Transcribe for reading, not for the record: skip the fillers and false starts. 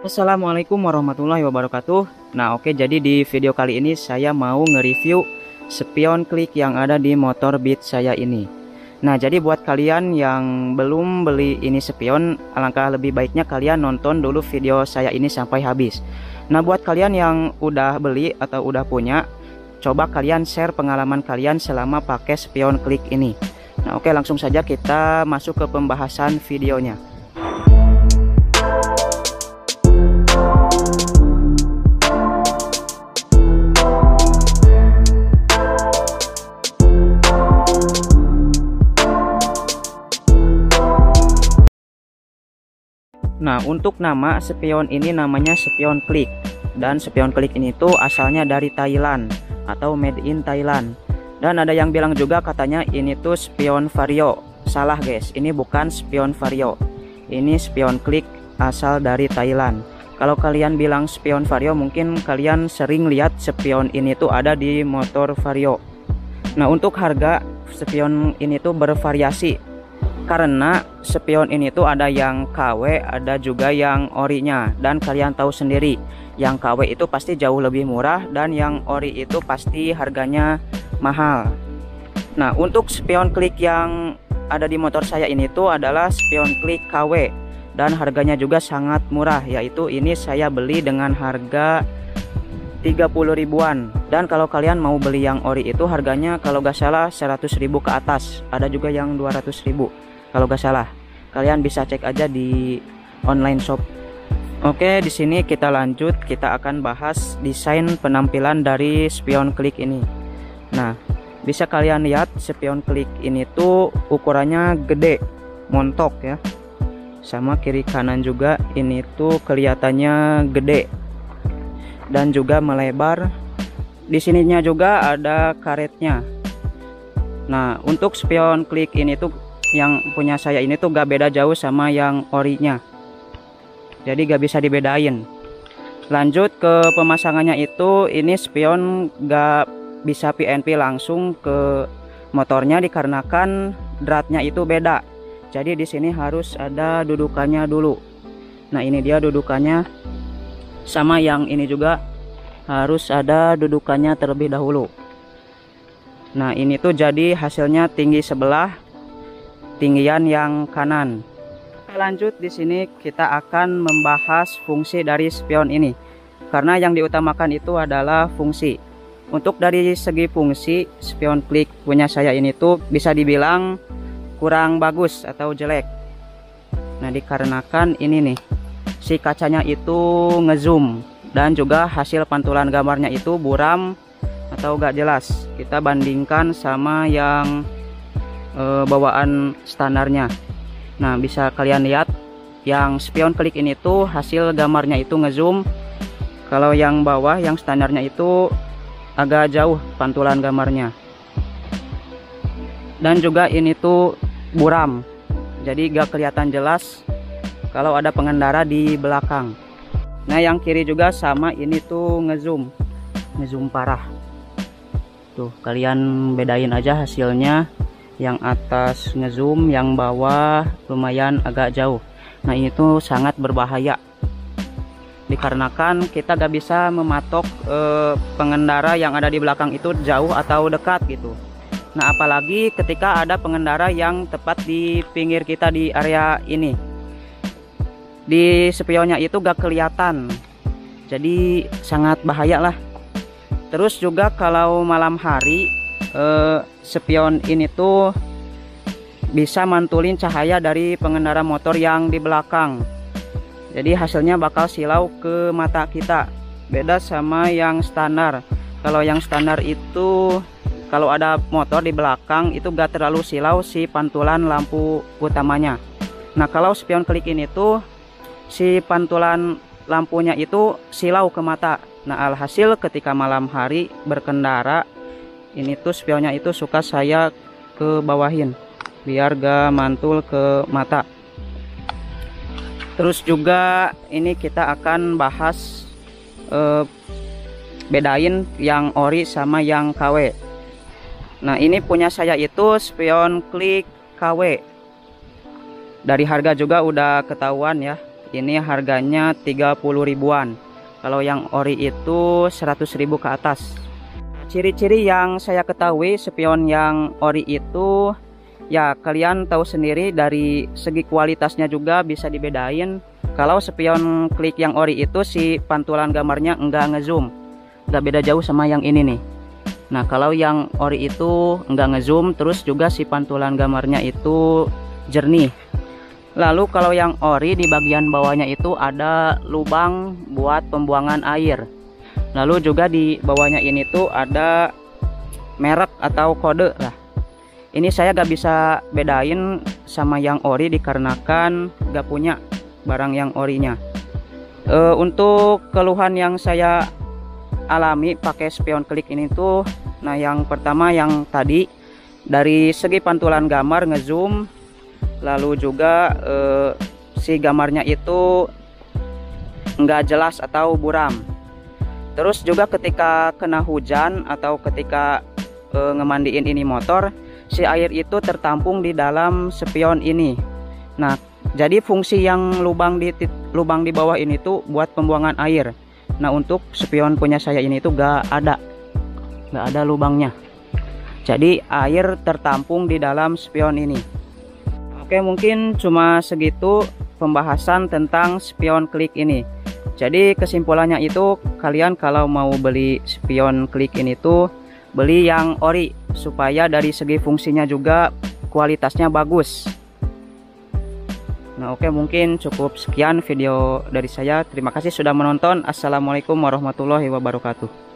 Assalamualaikum warahmatullahi wabarakatuh. Nah oke, jadi di video kali ini saya mau nge-review spion klik yang ada di motor Beat saya ini. Nah jadi buat kalian yang belum beli ini spion, alangkah lebih baiknya kalian nonton dulu video saya ini sampai habis. Nah buat kalian yang udah beli atau udah punya, coba kalian share pengalaman kalian selama pakai spion klik ini. Nah oke, langsung saja kita masuk ke pembahasan videonya. Nah untuk nama spion ini namanya spion klik, dan spion klik ini tuh asalnya dari Thailand atau made in Thailand. Dan ada yang bilang juga katanya ini tuh spion vario. Salah guys, ini bukan spion vario, ini spion klik asal dari Thailand. Kalau kalian bilang spion vario, mungkin kalian sering lihat spion ini tuh ada di motor vario. Nah untuk harga spion ini tuh bervariasi, karena spion ini tuh ada yang KW, ada juga yang orinya. Dan kalian tahu sendiri, yang KW itu pasti jauh lebih murah, dan yang ori itu pasti harganya mahal. Nah untuk spion klik yang ada di motor saya ini tuh adalah spion klik KW, dan harganya juga sangat murah, yaitu ini saya beli dengan harga 30 ribuan. Dan kalau kalian mau beli yang ori itu harganya kalau gak salah 100 ribu ke atas, ada juga yang 200 ribu kalau gak salah. Kalian bisa cek aja di online shop. Oke, di sini kita lanjut, kita akan bahas desain penampilan dari spion klik ini. Nah bisa kalian lihat spion klik ini tuh ukurannya gede, montok ya, sama kiri kanan juga ini tuh kelihatannya gede dan juga melebar. Di sininya juga ada karetnya. Nah untuk spion klik ini tuh yang punya saya ini tuh gak beda jauh sama yang orinya, jadi gak bisa dibedain. Lanjut ke pemasangannya itu, ini spion gak bisa PNP langsung ke motornya dikarenakan dratnya itu beda. Jadi di sini harus ada dudukannya dulu. Nah ini dia dudukannya, sama yang ini juga harus ada dudukannya terlebih dahulu. Nah ini tuh jadi hasilnya tinggi sebelah, tinggian yang kanan. Lanjut, di sini kita akan membahas fungsi dari spion ini, karena yang diutamakan itu adalah fungsi. Untuk dari segi fungsi, spion klik punya saya ini tuh bisa dibilang kurang bagus atau jelek. Nah dikarenakan ini nih, si kacanya itu ngezoom, dan juga hasil pantulan gambarnya itu buram atau gak jelas. Kita bandingkan sama yang bawaan standarnya. Nah bisa kalian lihat yang spion klik ini tuh hasil gambarnya itu ngezoom, kalau yang bawah yang standarnya itu agak jauh pantulan gambarnya. Dan juga ini tuh buram, jadi gak kelihatan jelas kalau ada pengendara di belakang. Nah yang kiri juga sama, ini tuh ngezoom parah. Tuh kalian bedain aja hasilnya, yang atas ngezoom, yang bawah lumayan agak jauh. Nah ini tuh sangat berbahaya, dikarenakan kita gak bisa mematok pengendara yang ada di belakang itu jauh atau dekat gitu. Nah apalagi ketika ada pengendara yang tepat di pinggir kita di area ini, di spionnya itu gak kelihatan, jadi sangat bahaya lah. Terus juga kalau malam hari, spion ini tuh bisa mantulin cahaya dari pengendara motor yang di belakang, jadi hasilnya bakal silau ke mata kita. Beda sama yang standar. Kalau yang standar itu kalau ada motor di belakang itu gak terlalu silau si pantulan lampu utamanya. Nah kalau spion klik ini tuh si pantulan lampunya itu silau ke mata. Nah alhasil ketika malam hari berkendara, ini tuh spionnya itu suka saya ke bawahin biar gak mantul ke mata. Terus juga ini kita akan bahas bedain yang ori sama yang KW. Nah ini punya saya itu spion klik KW. Dari harga juga udah ketahuan ya, ini harganya 30 ribuan. Kalau yang ori itu 100 ribu ke atas. Ciri-ciri yang saya ketahui spion yang ori itu, ya kalian tahu sendiri dari segi kualitasnya juga bisa dibedain. Kalau spion klik yang ori itu si pantulan gambarnya enggak ngezoom, enggak beda jauh sama yang ini nih. Nah kalau yang ori itu enggak ngezoom, terus juga si pantulan gambarnya itu jernih. Lalu kalau yang ori di bagian bawahnya itu ada lubang buat pembuangan air. Lalu juga di bawahnya ini tuh ada merek atau kode lah. Ini saya gak bisa bedain sama yang ori dikarenakan gak punya barang yang orinya. Untuk keluhan yang saya alami pakai spion klik ini tuh, nah yang pertama yang tadi dari segi pantulan gambar ngezoom, lalu juga si gambarnya itu nggak jelas atau buram. Terus juga ketika kena hujan atau ketika ngemandiin ini motor, si air itu tertampung di dalam spion ini. Nah jadi fungsi yang lubang di bawah ini tuh buat pembuangan air. Nah untuk spion punya saya ini tuh nggak ada lubangnya. Jadi air tertampung di dalam spion ini. Oke, mungkin cuma segitu pembahasan tentang spion klik ini. Jadi kesimpulannya itu, kalian kalau mau beli spion klik ini tuh beli yang ori supaya dari segi fungsinya juga kualitasnya bagus. Nah oke, mungkin cukup sekian video dari saya. Terima kasih sudah menonton. Assalamualaikum warahmatullahi wabarakatuh.